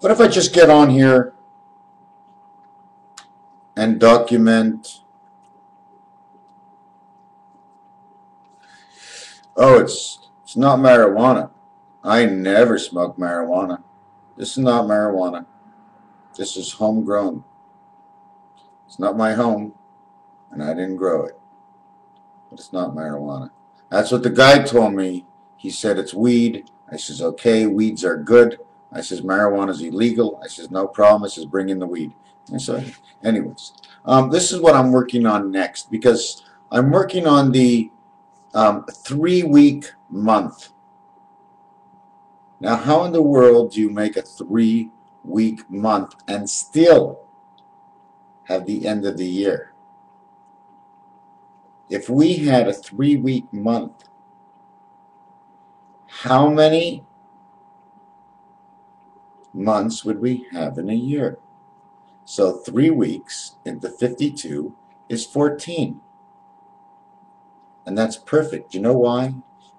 What if I just get on here and document, oh, it's not marijuana. I never smoke marijuana. This is not marijuana. This is homegrown. It's not my home, and I didn't grow it. But it's not marijuana. That's what the guy told me. He said it's weed. I says, okay, weeds are good. I says, marijuana is illegal. I says, no problem. I says, bring in the weed. And so, anyways, this is what I'm working on next, because I'm working on the 3-week month. Now, how in the world do you make a 3-week month and still have the end of the year? If we had a 3-week month, how many months would we have in a year? So 3 weeks into 52 is 14. And that's perfect. You know why?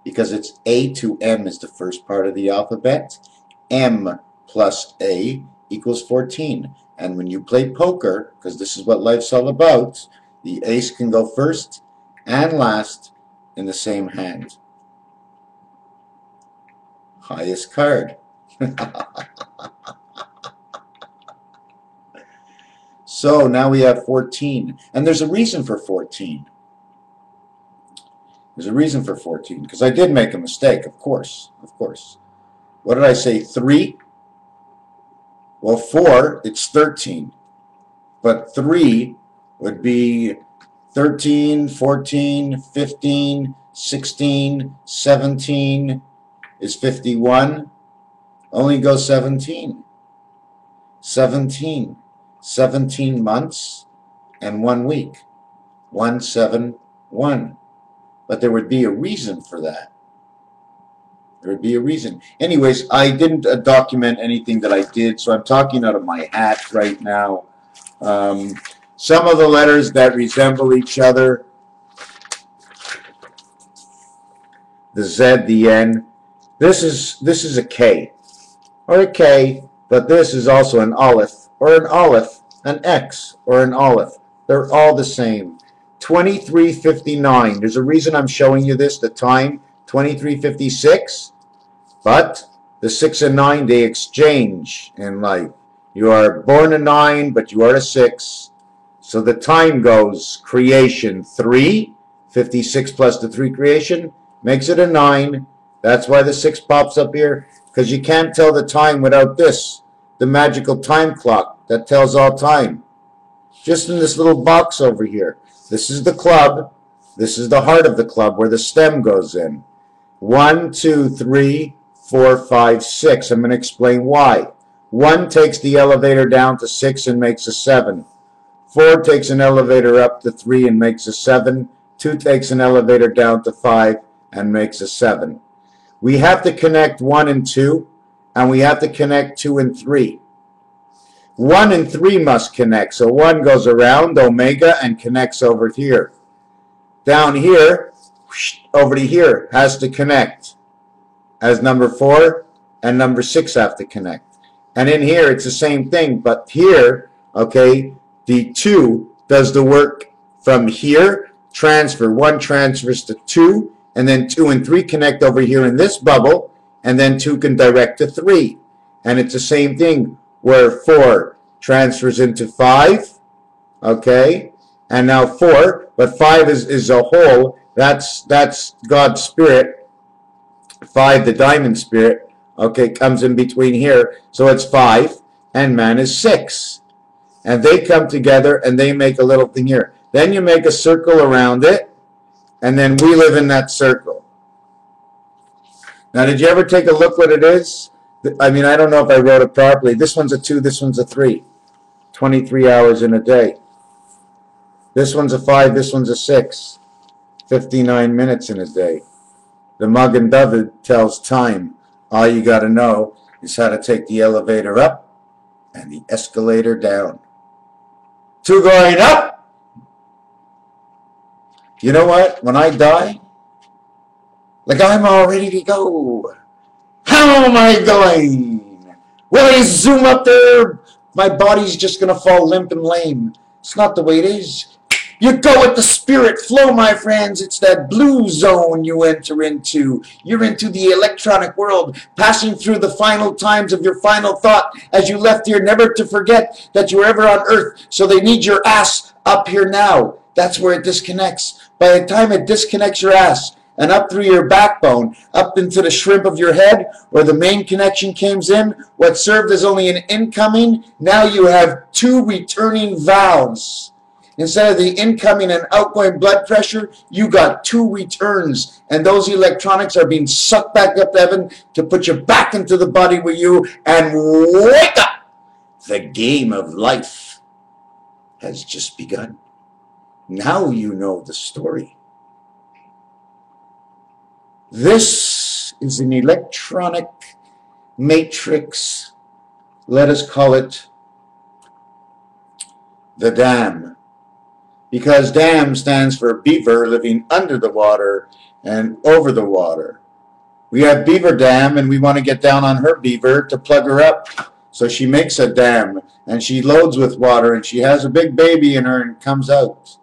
Because it's A to M is the first part of the alphabet. M plus A equals 14. And when you play poker, because this is what life's all about, the ace can go first and last in the same hand. Highest card. So now we have 14. And there's a reason for 14. There's a reason for 14, because I did make a mistake, of course, of course. What did I say, 3? Well, 4, it's 13. But 3 would be 13, 14, 15, 16, 17 is 51. Only go 17. 17. 17 months and 1 week. 1, 7, 1. But there would be a reason for that. There would be a reason. Anyways, I didn't document anything that I did, so I'm talking out of my hat right now. Some of the letters that resemble each other, the Z, the N, this is a K, or a K, but this is also an Aleph, or an Aleph, an X, or an Aleph. They're all the same. 23:59. There's a reason I'm showing you this, the time, 23:56, but the 6 and 9, they exchange in life. You are born a 9, but you are a 6. So the time goes creation 3, 56 plus the 3 creation, makes it a 9. That's why the 6 pops up here, because you can't tell the time without this, the magical time clock that tells all time. Just in this little box over here. This is the club. This is the heart of the club where the stem goes in. 1, 2, 3, 4, 5, 6. I'm going to explain why. 1 takes the elevator down to 6 and makes a 7. 4 takes an elevator up to 3 and makes a 7. 2 takes an elevator down to 5 and makes a 7. We have to connect 1 and 2, and we have to connect 2 and 3. 1 and 3 must connect. So 1 goes around omega and connects over here. Down here, over to here, has to connect. As number 4 and number 6 have to connect. And in here, it's the same thing. But here, okay, the 2 does the work from here. Transfer. 1 transfers to 2. And then 2 and 3 connect over here in this bubble. And then 2 can direct to 3. And it's the same thing, where 4 transfers into 5, okay, and now 4, but 5 is a whole, that's God's spirit, 5, the diamond spirit, okay, comes in between here, so it's 5, and man is 6, and they come together and they make a little thing here. Then you make a circle around it, and then we live in that circle. Now, did you ever take a look what it is? I mean, I don't know if I wrote it properly. This one's a 2, this one's a 3. 23 hours in a day. This one's a 5, this one's a 6. 59 minutes in a day. The Magen David tells time. All you got to know is how to take the elevator up and the escalator down. 2 going up. You know what? When I die, like I'm all ready to go. How am I going? Will I zoom up there? My body's just going to fall limp and lame. It's not the way it is. You go with the spirit flow, my friends. It's that blue zone you enter into. You're into the electronic world, passing through the final times of your final thought as you left here, never to forget that you were ever on earth. So they need your ass up here now. That's where it disconnects. By the time it disconnects your ass and up through your backbone, up into the shrimp of your head, where the main connection comes in, what served as only an incoming, now you have two returning valves. Instead of the incoming and outgoing blood pressure, you got two returns. And those electronics are being sucked back up to heaven to put you back into the body with you and wake up. The game of life has just begun. Now you know the story. This is an electronic matrix. Let us call it the dam. Because dam stands for beaver living under the water and over the water. We have Beaver Dam, and we want to get down on her beaver to plug her up. So she makes a dam, and she loads with water, and she has a big baby in her and comes out.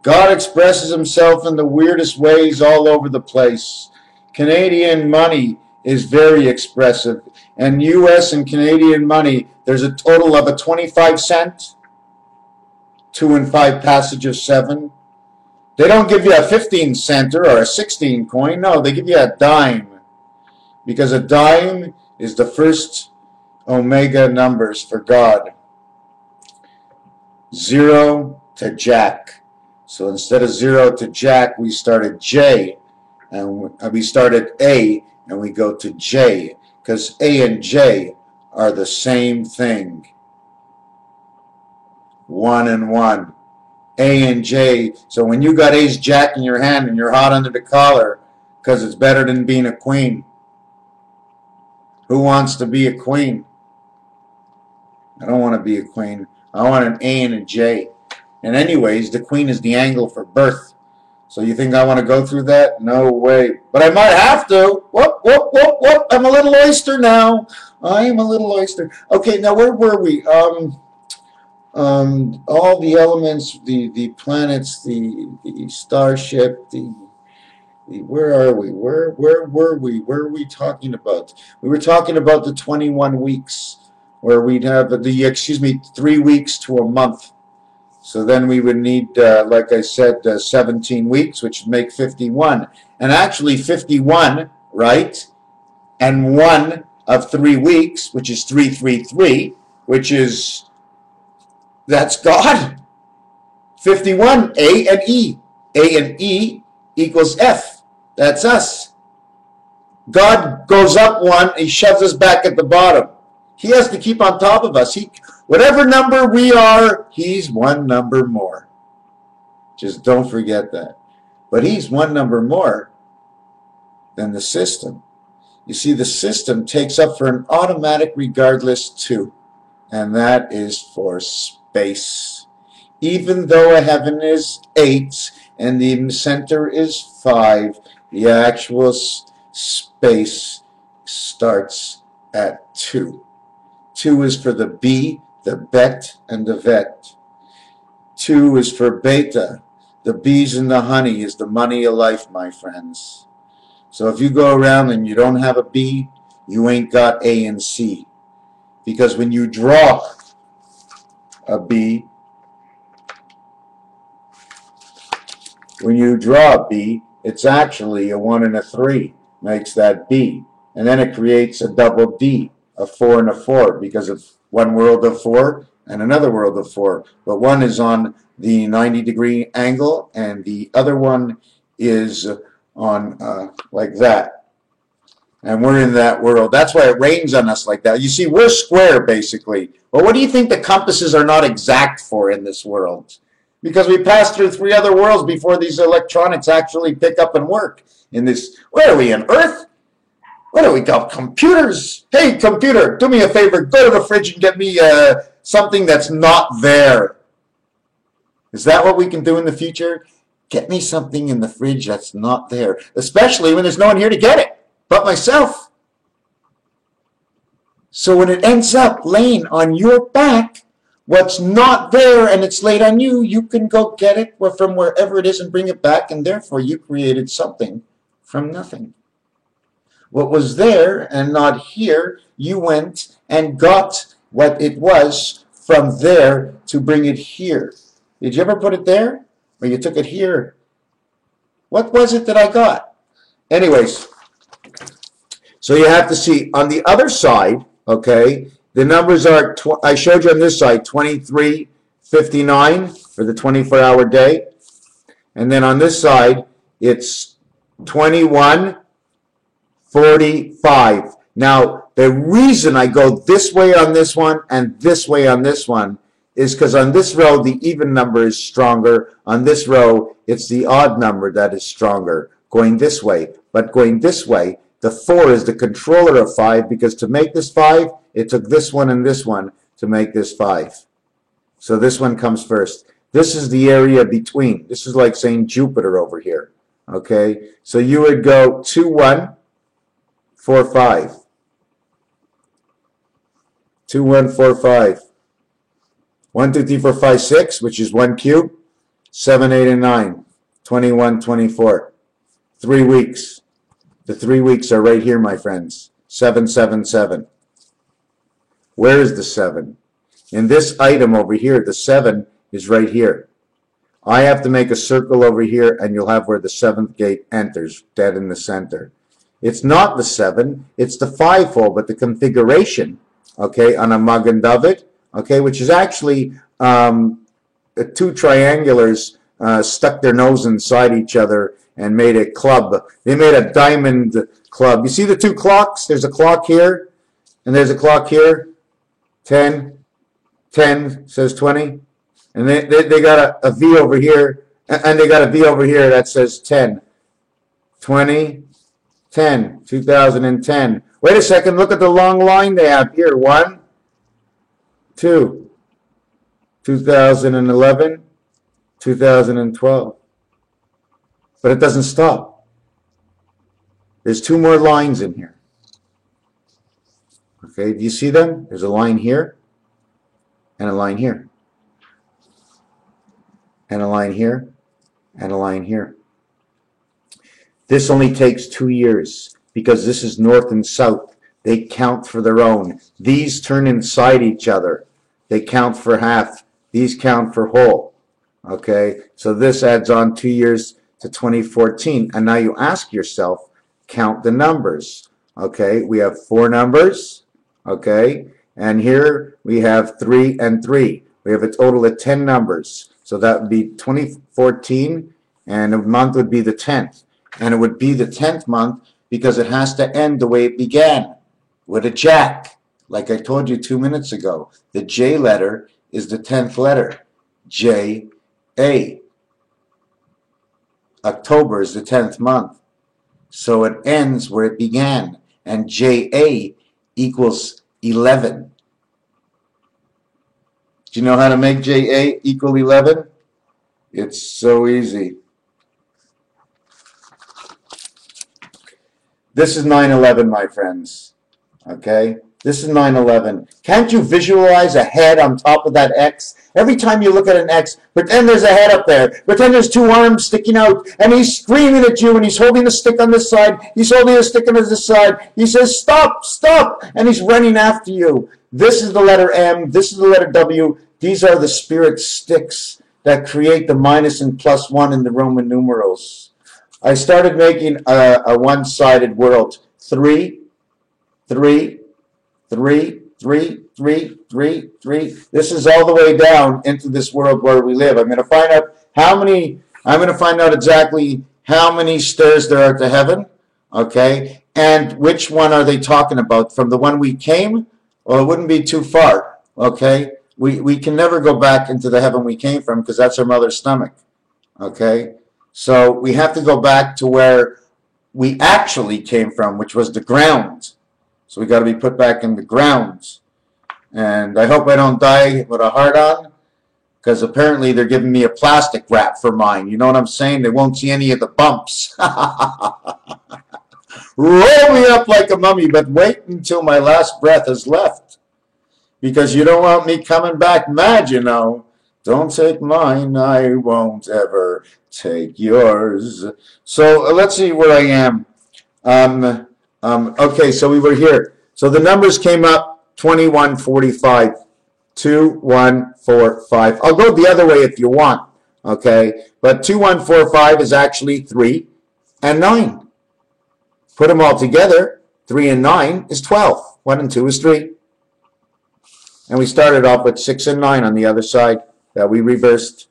God expresses himself in the weirdest ways all over the place. Canadian money is very expressive. And U.S. and Canadian money, there's a total of a 25 cent, 2 and 5 passage of 7. They don't give you a 15 center or a 16 coin. No, they give you a dime. Because a dime is the first omega numbers for God. 0 to Jack. So instead of 0 to Jack, we started J. And we started A, and we go to J. Because A and J are the same thing. 1 and 1. A and J. So when you got Ace Jack in your hand and you're hot under the collar, because it's better than being a queen. Who wants to be a queen? I don't want to be a queen. I want an A and a J. And anyways, the queen is the angle for birth. So you think I want to go through that? No way. But I might have to. Whoop, whoop, whoop, whoop. I'm a little oyster now. I am a little oyster. Okay, now where were we? All the elements, the planets, the starship, where are we? Where were we? Where are we talking about? We were talking about the 21 weeks, where we'd have 3 weeks to a month. So then we would need, like I said, 17 weeks, which would make 51. And actually 51, right? And 1 of 3 weeks, which is 333, which is, that's God. 51, A and E. A and E equals F. That's us. God goes up 1, he shoves us back at the bottom. He has to keep on top of us. Whatever number we are, he's 1 number more. Just don't forget that. But he's 1 number more than the system. You see, the system takes up for an automatic regardless 2, and that is for space. Even though a heaven is 8 and the center is 5, the actual space starts at 2. 2 is for the B, the bet, and the vet. 2 is for beta. The bees and the honey is the money of life, my friends. So if you go around and you don't have a B, you ain't got A and C. Because when you draw a B, it's actually a 1 and a 3 makes that B. And then it creates a double D, a 4 and a 4, because of one world of 4 and another world of 4. But one is on the 90-degree angle, and the other one is on like that. And we're in that world. That's why it rains on us like that. You see, we're square, basically. But what do you think the compasses are not exact for in this world? Because we passed through 3 other worlds before these electronics actually pick up and work. In this, where are we, on Earth? What do we got? Computers? Hey, computer, do me a favor. Go to the fridge and get me something that's not there. Is that what we can do in the future? Get me something in the fridge that's not there. Especially when there's no one here to get it but myself. So when it ends up laying on your back, what's not there and it's laid on you, you can go get it from wherever it is and bring it back, and therefore you created something from nothing. What was there and not here, you went and got what it was from there to bring it here. Did you ever put it there? Or you took it here? What was it that I got? Anyways, so you have to see on the other side, okay, the numbers are, I showed you on this side, 2359 for the 24-hour day. And then on this side, it's 2145. Now, the reason I go this way on this one and this way on this one is because on this row, the even number is stronger. On this row, it's the odd number that is stronger going this way. But going this way, the 4 is the controller of 5, because to make this 5, it took this one and this one to make this 5. So this one comes first. This is the area between. This is like saying Jupiter over here. Okay, so you would go 2, 1, 4, 5. 2, 1, 4, 5. 1, 2, 3, 4, 5, 6, which is 1 cube. 7, 8, and 9. 21, 24. 3 weeks. The 3 weeks are right here, my friends. 7, 7, 7. Where is the 7? In this item over here, the 7 is right here. I have to make a circle over here, and you'll have where the 7th gate enters, dead in the center. It's not the 7, it's the 5 hole, but the configuration, okay, on a Magen David, okay, which is actually 2 triangulars stuck their nose inside each other and made a club. They made a diamond club. You see the 2 clocks? There's a clock here, and there's a clock here. 10, 10 says 20. And they got a V over here, and they got a V over here that says 10. 20, 10, 2010. Wait a second, look at the long line they have here. 1, 2, 2011, 2012. But it doesn't stop. There's 2 more lines in here. Okay, do you see them? There's a line here, and a line here, and a line here, and a line here. This only takes 2 years, because this is north and south. They count for their own. These turn inside each other. They count for half. These count for whole. Okay, so this adds on 2 years to 2014. And now you ask yourself, count the numbers. Okay, we have 4 numbers. Okay, and here we have 3 and 3. We have a total of 10 numbers. So that would be 2014, and the month would be the 10th. And it would be the 10th month because it has to end the way it began, with a jack. Like I told you 2 minutes ago, the J letter is the 10th letter. J-A. October is the 10th month. So it ends where it began. And J-A equals 11. Do you know how to make J-A equal 11? It's so easy. This is 9/11, my friends. Okay? This is 9/11. Can't you visualize a head on top of that X? Every time you look at an X, pretend there's a head up there. Pretend there's 2 arms sticking out, and he's screaming at you, and he's holding a stick on this side. He's holding a stick on this side. He says, stop, stop, and he's running after you. This is the letter M. This is the letter W. These are the spirit sticks that create the minus and plus 1 in the Roman numerals. I started making a one-sided world. 3, 3, 3, 3, 3, 3, 3. This is all the way down into this world where we live. I'm going to find out exactly how many stairs there are to heaven, okay? And which one are they talking about? From the one we came? Well, it wouldn't be too far, okay? We can never go back into the heaven we came from because that's our mother's stomach, okay? So we have to go back to where we actually came from, which was the ground. So we got to be put back in the ground. And I hope I don't die with a heart on, because apparently they're giving me a plastic wrap for mine. You know what I'm saying? They won't see any of the bumps. roll me up like a mummy, but wait until my last breath is left. Because you don't want me coming back mad, you know. Don't take mine, I won't ever take yours. So let's see where I am. Okay, so we were here. So the numbers came up 2145. 2145. I'll go the other way if you want. Okay, but 2145 is actually 3 and 9. Put them all together. 3 and 9 is 12. 1 and 2 is 3. And we started off with 6 and 9 on the other side that we reversed.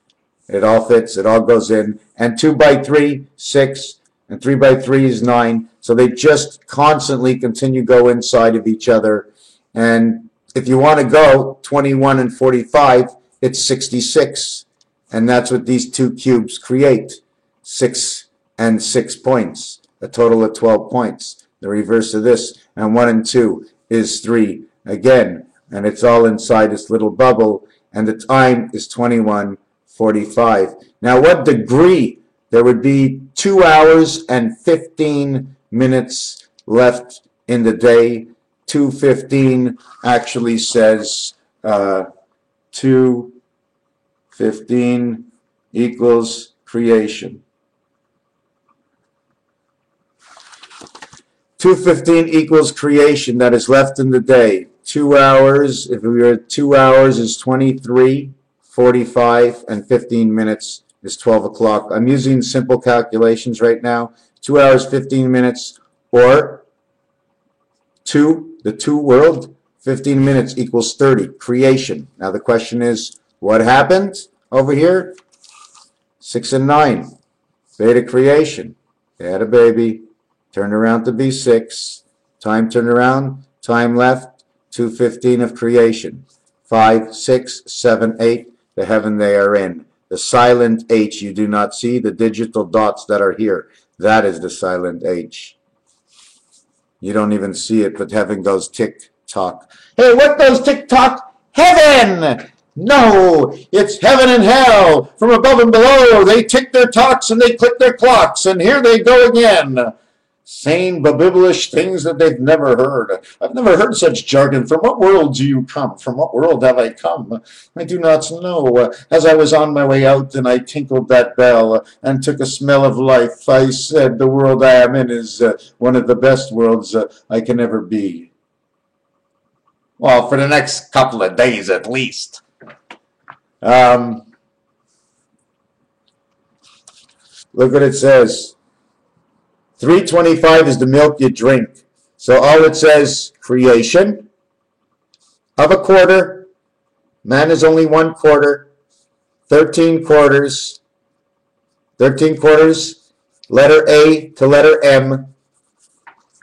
It all fits. It all goes in. And 2 by 3, 6. And 3 by 3 is 9. So they just constantly continue to go inside of each other. And if you want to go 21 and 45, it's 66. And that's what these two cubes create. 6 and 6 points. A total of 12 points. The reverse of this. And 1 and 2 is 3. Again. And it's all inside this little bubble, and the time is 21:45. Now, what degree? There would be 2 hours and 15 minutes left in the day. 2:15 actually says 2:15 equals creation. 2:15 equals creation that is left in the day. 2 hours, if we were at 2 hours, is 23, 45, and 15 minutes is 12 o'clock. I'm using simple calculations right now. 2 hours, 15 minutes, or the 2 world, 15 minutes equals 30, creation. Now the question is, what happened over here? 6 and 9, beta creation. They had a baby, turned around to be 6, time turned around, time left, 2:15 of creation. 5, 6, 7, 8, the heaven they are in. The silent H you do not see, the digital dots that are here. That is the silent H. You don't even see it, but heaven goes tick-tock. Hey, what goes tick-tock? Heaven! No, it's heaven and hell. From above and below, they tick their tocks and they click their clocks, and here they go again. Saying babblish things that they've never heard. I've never heard such jargon. From what world do you come? From what world have I come? I do not know. As I was on my way out and I tinkled that bell and took a smell of life, I said the world I am in is one of the best worlds I can ever be. Well, for the next couple of days at least. Look what it says. 325 is the milk you drink. So all it says, creation of a quarter. Man is only 1 quarter. 13 quarters. 13 quarters. Letter A to letter M.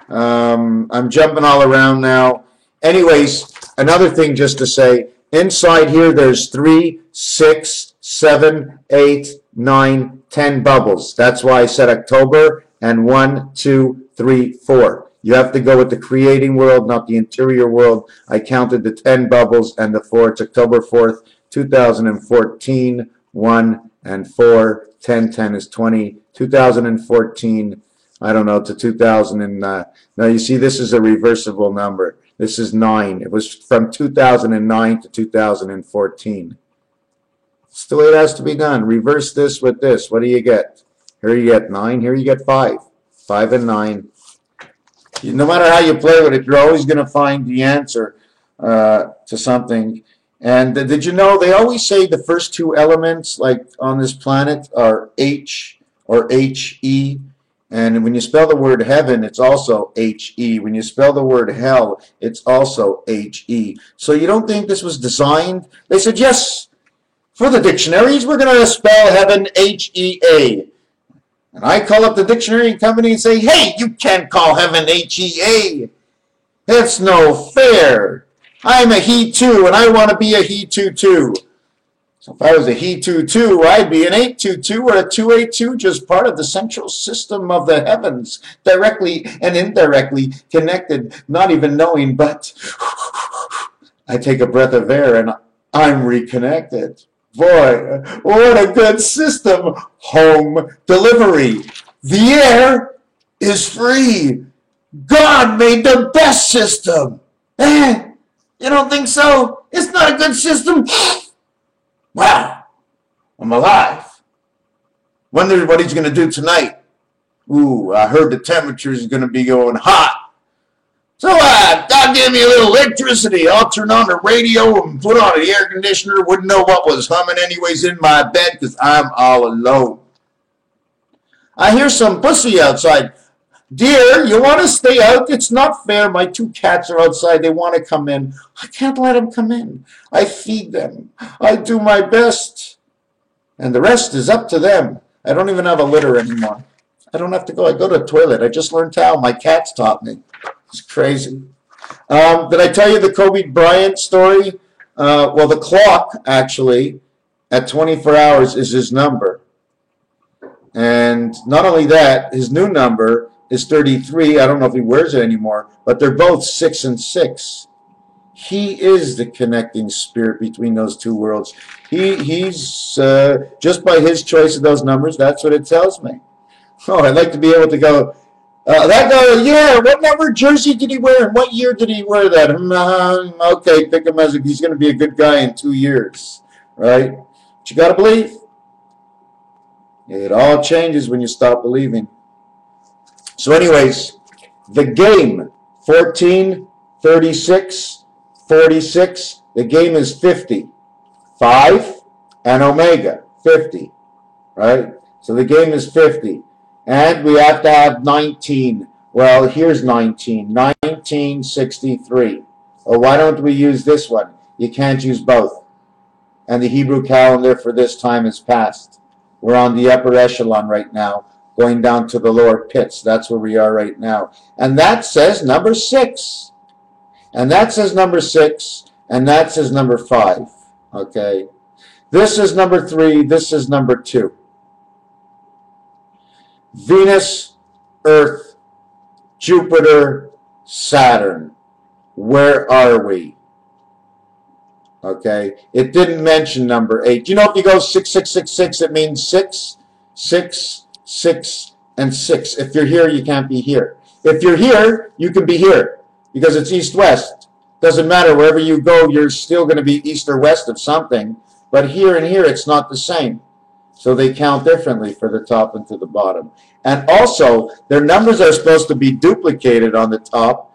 I'm jumping all around now. Anyways, another thing just to say, inside here there's 3, 6, 7, 8, 9, 10 bubbles. That's why I said October. And 1, 2, 3, 4. You have to go with the creating world, not the interior world. I counted the 10 bubbles and the 4. It's October 4th, 2014. 1 and 4. 10, 10 is 20. 2014, I don't know, to 2000. Now you see this is a reversible number. This is 9. It was from 2009 to 2014. It's the way it has to be done. Reverse this with this. What do you get? Here you get 9, here you get 5. 5 and 9. No matter how you play with it, you're always going to find the answer to something. And did you know they always say the first 2 elements, like on this planet, are H or He. And when you spell the word heaven, it's also He. When you spell the word hell, it's also He. So you don't think this was designed? They said, yes, for the dictionaries, we're going to spell heaven Hea. And I call up the dictionary company and say, hey, you can't call heaven Hea. That's no fair. I'm a he too, and I want to be a he too. So if I was a he too, I'd be an 822 or a 282, just part of the central system of the heavens, directly and indirectly connected, not even knowing, but I take a breath of air and I'm reconnected. Boy, what a good system. Home delivery. The air is free. God made the best system. Eh? You don't think so? It's not a good system? Wow, I'm alive. Wonder what he's going to do tonight. Ooh, I heard the temperature is going to be going hot. So God gave me a little electricity. I'll turn on the radio and put on the air conditioner. Wouldn't know what was humming anyways in my bed because I'm all alone. I hear some pussy outside. Dear, you want to stay out? It's not fair. My 2 cats are outside. They want to come in. I can't let them come in. I feed them. I do my best. And the rest is up to them. I don't even have a litter anymore. I don't have to go. I go to the toilet. I just learned how. My cats taught me. It's crazy. Did I tell you the Kobe Bryant story? Well, the clock, actually, at 24 hours is his number. And not only that, his new number is 33. I don't know if he wears it anymore, but they're both 6 and 6. He is the connecting spirit between those two worlds. He's just by his choice of those numbers, that's what it tells me. Oh, I'd like to be able to go, that guy, yeah, what number jersey did he wear and what year did he wear that? Okay, pick him as he's going to be a good guy in 2 years, right? But you got to believe. It all changes when you stop believing. So anyways, the game, 14, 36, 46, the game is 50. 5 and omega, 50, right? So the game is 50. And we have to have 19. Well, here's 19. 1963. Well, why don't we use this one? You can't use both. And the Hebrew calendar for this time is past. We're on the upper echelon right now, going down to the lower pits. That's where we are right now. And that says number 6. And that says number 6. And that says number 5. Okay? This is number 3. This is number 2. Venus, Earth, Jupiter, Saturn. Where are we? Okay, it didn't mention number 8. You know, if you go 6666, it means 6, 6, 6, and 6. If you're here, you can't be here. If you're here, you can be here because it's east-west. Doesn't matter. Wherever you go, you're still going to be east or west of something. But here and here, it's not the same. So they count differently for the top and to the bottom. And also, their numbers are supposed to be duplicated on the top.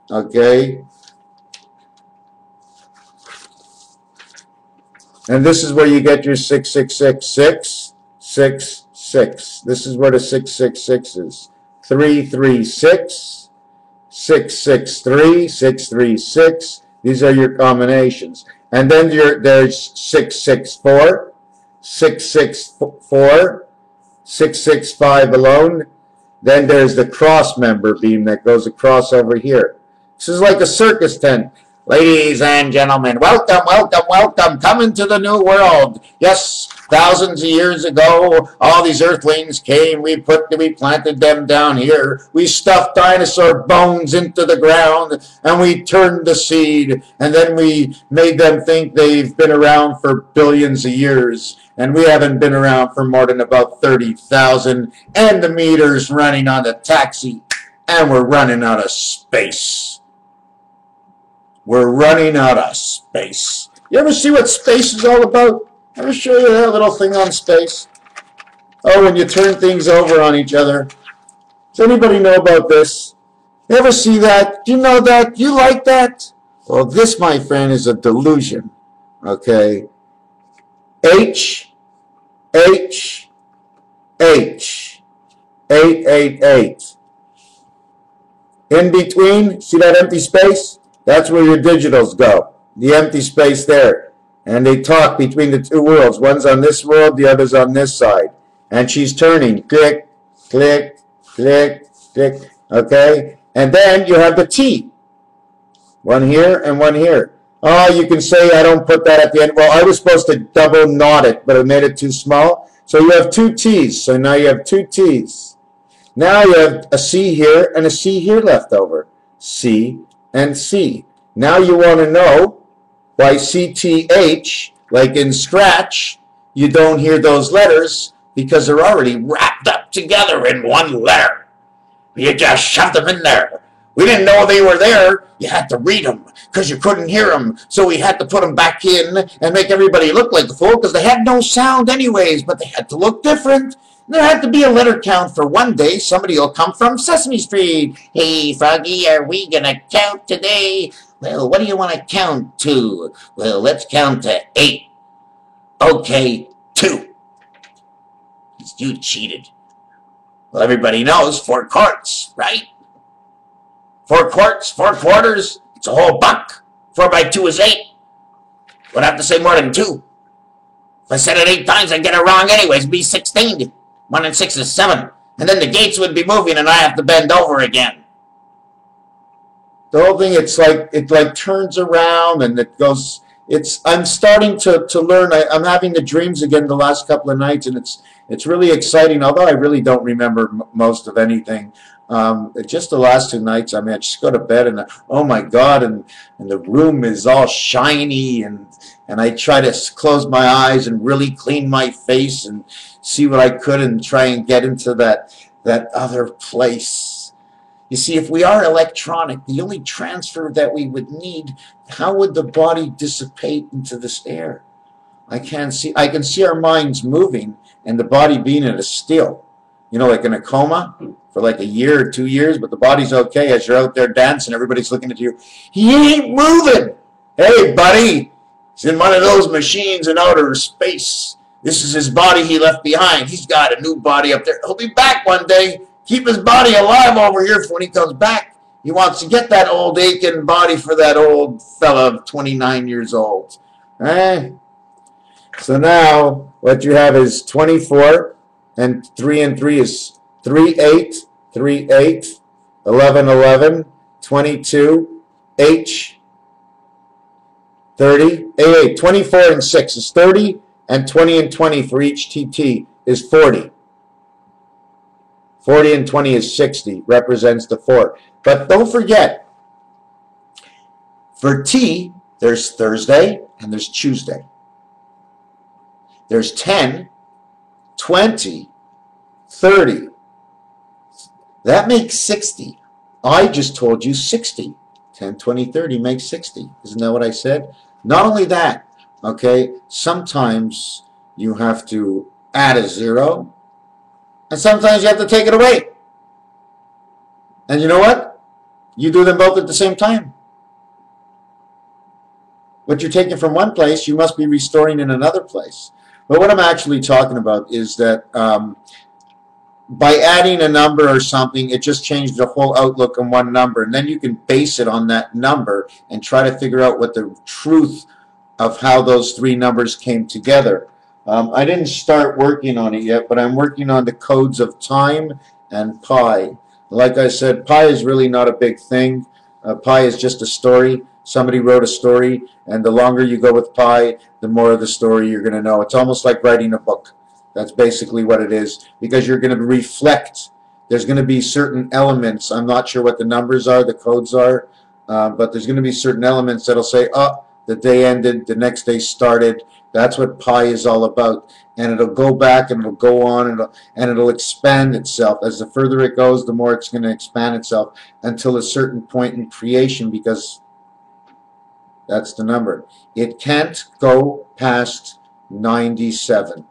Okay? And this is where you get your 6666, 66. This is where the 666 is. 336, 663, 636. These are your combinations. And then there's 664. 664, 665 alone. Then there's the cross member beam that goes across over here. This is like a circus tent. Ladies and gentlemen, welcome, welcome, welcome. Come into the new world. Yes, thousands of years ago, all these earthlings came. We planted them down here. We stuffed dinosaur bones into the ground, and we turned the seed. And then we made them think they've been around for billions of years. And we haven't been around for more than about 30,000. And the meter's running on the taxi. And we're running out of space. We're running out of space. You ever see what space is all about? Ever show you that little thing on space? Oh, when you turn things over on each other. Does anybody know about this? You ever see that? Do you know that? Do you like that? Well, this, my friend, is a delusion. Okay? H, H, H. 888. In between, see that empty space? That's where your digitals go. The empty space there. And they talk between the two worlds. One's on this world, the other's on this side. And she's turning. Click, click, click, click. Okay? And then you have the T. One here and one here. Oh, you can say I don't put that at the end. Well, I was supposed to double knot it, but I made it too small. So you have two T's. So now you have two T's. Now you have a C here and a C here left over. C and C. Now you want to know why CTH, like in Scratch, you don't hear those letters because they're already wrapped up together in one letter. You just shove them in there. We didn't know they were there. You had to read them because you couldn't hear them. So we had to put them back in and make everybody look like a fool because they had no sound anyways, but they had to look different. There had to be a letter count for one day. Somebody will come from Sesame Street. Hey, Froggy, are we going to count today? Well, what do you want to count to? Well, let's count to 8. Okay, 2. You cheated. Well, everybody knows 4 quarts, right? 4 quarts, 4 quarters, it's a whole buck. 4 by 2 is 8. Would have to say more than 2. If I said it 8 times, I'd get it wrong anyways. It'd be 16. 1 and 6 is 7. And then the gates would be moving and I have to bend over again. The whole thing, it like turns around and it goes, I'm starting to learn. I'm having the dreams again the last couple of nights, and it's really exciting, although I really don't remember most of anything. Just the last 2 nights, I just go to bed and oh my God, and the room is all shiny, and I try to close my eyes and really clean my face and see what I could and try and get into that other place. You see, if we are electronic, the only transfer that we would need, how would the body dissipate into this air? I can see our minds moving and the body being at a still. You know, like in a coma for like a year or 2 years, but the body's okay as you're out there dancing, everybody's looking at you. He ain't moving. Hey, buddy, he's in one of those machines in outer space. This is his body he left behind. He's got a new body up there. He'll be back one day. Keep his body alive over here for when he comes back. He wants to get that old aching body for that old fella of 29 years old. Right? So now what you have is 24, and 3 and 3 is 3, 8, 3, 8, 11, 11, 22, H, 30, 8, 24 and 6 is 30, and 20 and 20 for each TT is 40. 40 and 20 is 60, represents the 4. But don't forget, for T, there's Thursday and there's Tuesday. There's 10, 20, 30. That makes 60. I just told you 60. 10, 20, 30 makes 60. Isn't that what I said? Not only that, okay, sometimes you have to add a 0, and sometimes you have to take it away. And you know what? You do them both at the same time. What you're taking from one place, you must be restoring in another place. But what I'm actually talking about is that by adding a number or something, it just changed the whole outlook on one number. And then you can base it on that number and try to figure out what the truth of how those 3 numbers came together. I didn't start working on it yet, but I'm working on the codes of time and pi. Like I said, pi is really not a big thing. Pi is just a story. Somebody wrote a story, and the longer you go with pi, the more of the story you're going to know. It's almost like writing a book. That's basically what it is, because you're going to reflect. There's going to be certain elements. I'm not sure what the numbers are, the codes are, but there's going to be certain elements that'll say, oh, the day ended, the next day started. That's what pi is all about. And it'll go back and it'll go on and it'll expand itself. As the further it goes, the more it's going to expand itself until a certain point in creation, because that's the number. It can't go past 97.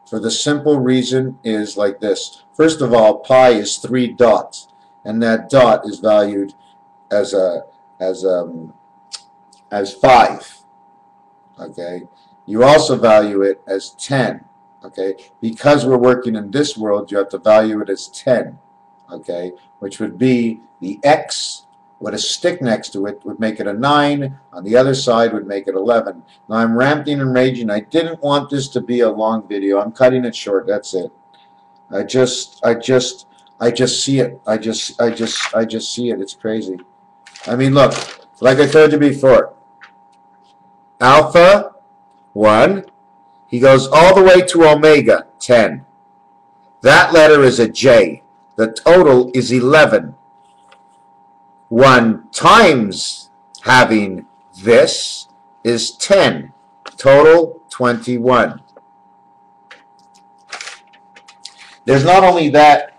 For the simple reason is like this. First of all, pi is 3 dots, and that dot is valued as 5. Okay. You also value it as 10. Okay. Because we're working in this world, you have to value it as 10. Okay. Which would be the X with a stick next to it would make it a 9. On the other side would make it 11. Now I'm ranting and raging. I didn't want this to be a long video. I'm cutting it short. That's it. I just see it. I just see it. It's crazy. I mean, look, like I told you before, alpha 1, he goes all the way to omega 10. That letter is a J. The total is 11. 1 times having this is 10. Total 21. There's not only that,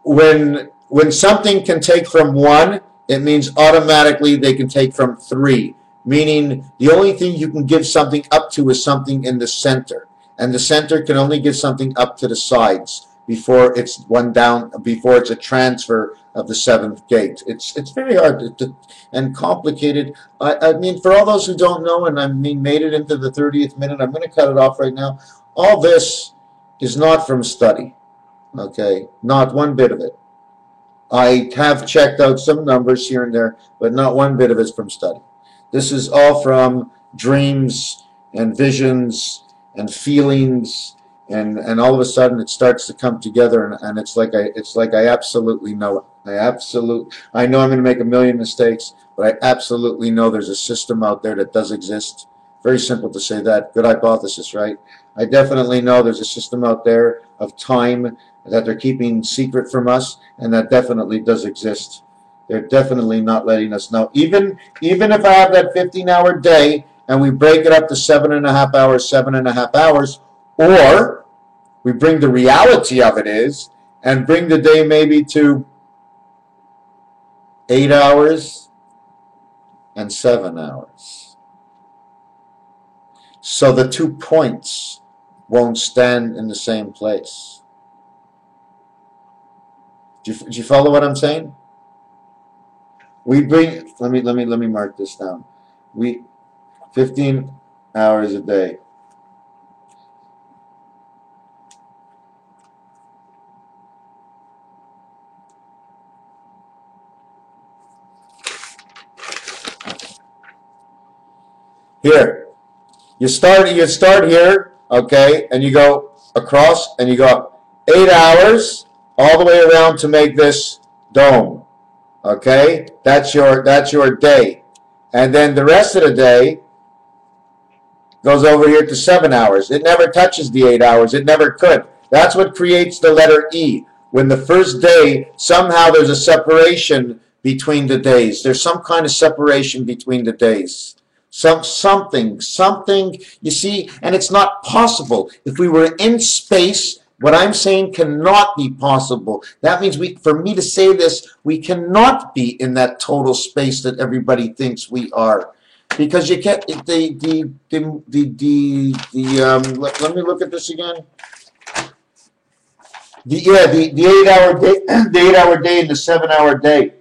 when something can take from 1, it means automatically they can take from 3. Meaning the only thing you can give something up to is something in the center, and the center can only give something up to the sides before it's one down, before it's a transfer of the 7th gate. It's very hard and complicated. I mean, for all those who don't know, and I mean made it into the 30th minute, I'm going to cut it off right now. All this is not from study, okay? Not one bit of it. I have checked out some numbers here and there, but not one bit of it's from study. This is all from dreams and visions and feelings, and all of a sudden it starts to come together, and it's like I absolutely know it. I know I'm going to make a million mistakes, but I absolutely know there's a system out there that does exist. Very simple to say that. Good hypothesis, right? I definitely know there's a system out there of time that they're keeping secret from us, and that definitely does exist. They're definitely not letting us know. Even if I have that 15-hour day and we break it up to 7.5 hours, 7.5 hours, or we bring the reality of it is and bring the day maybe to 8 hours and 7 hours. So the 2 points won't stand in the same place. Do you follow what I'm saying? We bring, let me mark this down. 15 hours a day. Here, you start here, okay, and you go across, and you go 8 hours all the way around to make this dome. Okay, that's your day, and then the rest of the day goes over here to 7 hours. It never touches the 8 hours. It never could. That's what creates the letter E. When the first day, somehow there's a separation between the days. There's some kind of separation between the days. Something, you see, and it's not possible. If we were in space, what I'm saying cannot be possible. That means for me to say this, we cannot be in that total space that everybody thinks we are. Because you can't, let me look at this again. The 8-hour day, the 8-hour day and the 7-hour day.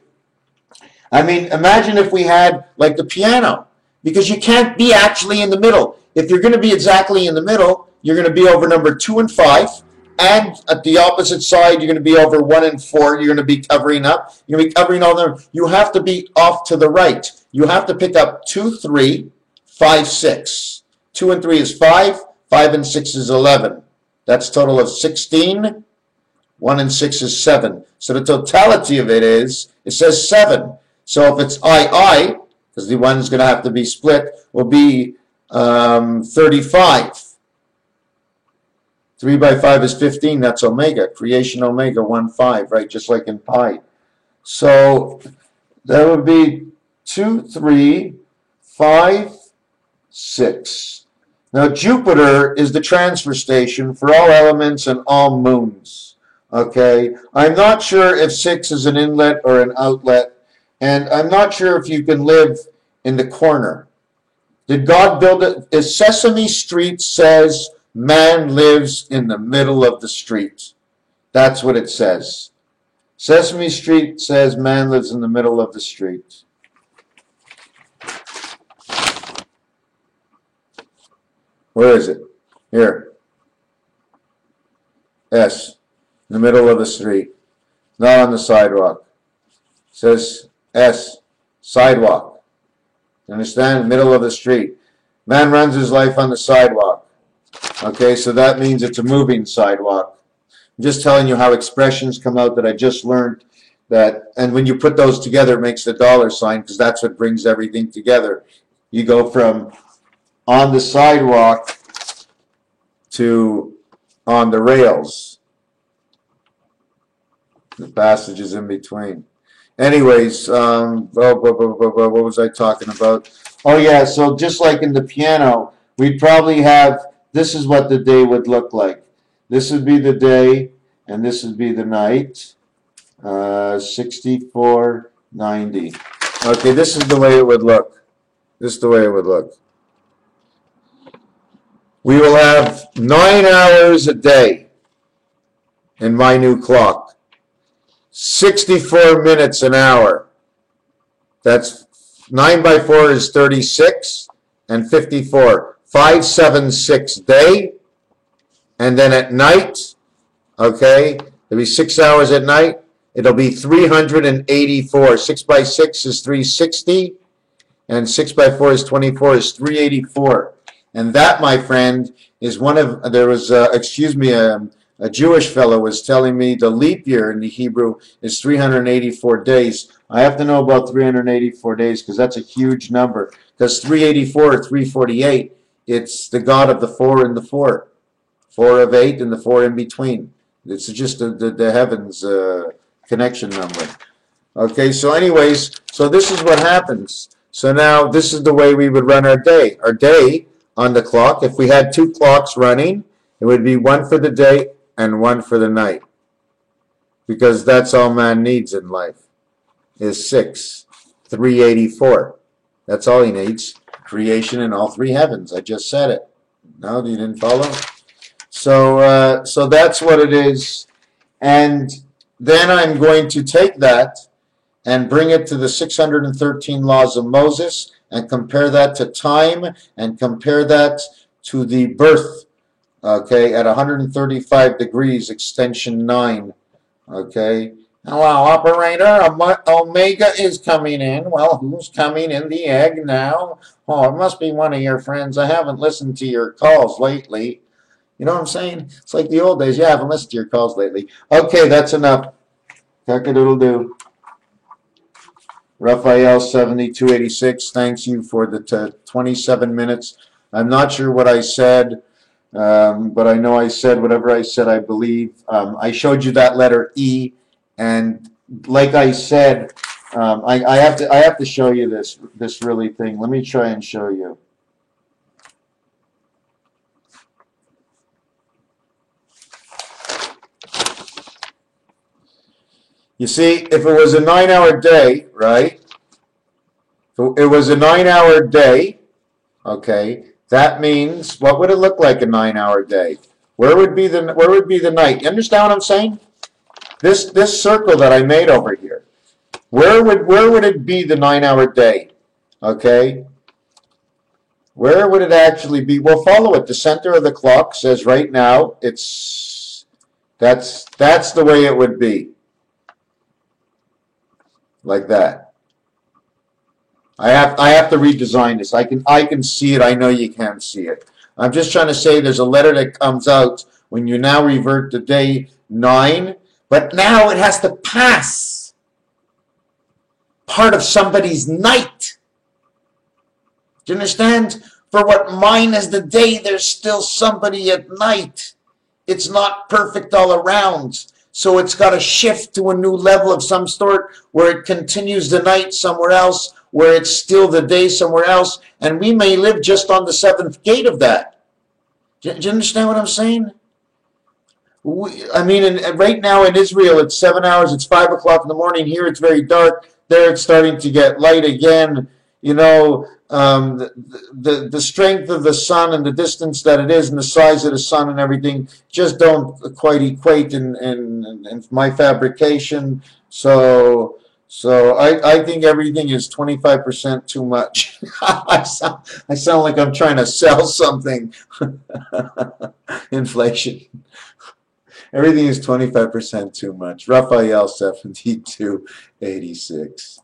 I mean, imagine if we had like the piano, because you can't be actually in the middle. If you're going to be exactly in the middle, you're going to be over number 2 and 5, and at the opposite side, you're going to be over 1 and 4. You're going to be covering up. You're going to be covering all them. You have to be off to the right. You have to pick up 2, 3, 5, 6. 2 and 3 is 5. 5 and 6 is 11. That's a total of 16. 1 and 6 is 7. So the totality of it is, it says 7. So if it's I, because the one's going to have to be split, will be 35. 3 by 5 is 15. That's omega. Creation omega 1, 5, right? Just like in pi. So that would be 2, 3, 5, 6. Now Jupiter is the transfer station for all elements and all moons. Okay, I'm not sure if 6 is an inlet or an outlet, and I'm not sure if you can live in the corner. Did God build it? Sesame Street says man lives in the middle of the street. That's what it says. Sesame Street says man lives in the middle of the street. Where is it? Here. S. In the middle of the street. Not on the sidewalk. It says S. Sidewalk. You understand? Middle of the street. Man runs his life on the sidewalk. Okay, so that means it's a moving sidewalk. I'm just telling you how expressions come out that I just learned. And when you put those together, it makes the dollar sign, because that's what brings everything together. You go from on the sidewalk to on the rails. The passages in between. Anyways, what was I talking about? Oh yeah, so just like in the piano, we'd probably have, this is what the day would look like. This would be the day, and this would be the night. 6490. Okay, this is the way it would look. This is the way it would look. We will have 9 hours a day in my new clock. 64 minutes an hour. That's 9 by 4 is 36 and 54. 576 day. And then at night, okay, there'll be 6 hours at night. It'll be 384. 6 by 6 is 360. And 6 by 4 is 24, is 384. And that, my friend, is one of, there was, a Jewish fellow was telling me the leap year in the Hebrew is 384 days. I have to know about 384 days because that's a huge number. Because 384 or 348, it's the God of the 4 and the 4. 4 of 8 and the 4 in between. It's just the heavens connection number. Okay, so anyways, so this is what happens. So now this is the way we would run our day. Our day on the clock, if we had 2 clocks running, it would be one for the day and one for the night. Because that's all man needs in life, is 6. 384. That's all he needs. Creation in all 3 heavens. I just said it. No, you didn't follow? So, so that's what it is. And then I'm going to take that and bring it to the 613 laws of Moses and compare that to time and compare that to the birth, okay, at 135 degrees, extension 9, okay. Hello, operator, Omega is coming in. Well, who's coming in the egg now? Oh, it must be one of your friends. I haven't listened to your calls lately. You know what I'm saying? It's like the old days. Yeah, I haven't listened to your calls lately. Okay, that's enough. Cock-a-doodle-doo. Raphael 7286, thanks you for the 27 minutes. I'm not sure what I said, but I know I said whatever I said, I believe. I showed you that letter E, and like I said, I have to show you this really thing. Let me try and show you. You see, if it was a 9-hour day, right? If it was a 9-hour day, okay, that means what would it look like a 9-hour day? Where would be the night? You understand what I'm saying? This circle that I made over here. Where would it be the 9-hour day? Okay? Where would it actually be? Well, follow it. The center of the clock says right now that's the way it would be. Like that. I have to redesign this. I can see it. I know you can't see it. I'm just trying to say there's a letter that comes out when you now revert to day 9, but now it has to pass part of somebody's night. Do you understand? For what mine is the day, there's still somebody at night. It's not perfect all around. So it's got to shift to a new level of some sort where it continues the night somewhere else, where it's still the day somewhere else, and we may live just on the 7th gate of that. Do you understand what I'm saying? I mean, right now in Israel, it's 7 hours, it's 5 o'clock in the morning. Here it's very dark. There it's starting to get light again. You know, the strength of the sun and the distance that it is and the size of the sun and everything just don't quite equate in my fabrication. So I think everything is 25% too much. I sound like I'm trying to sell something. Inflation. Everything is 25% too much. Raphael 7286.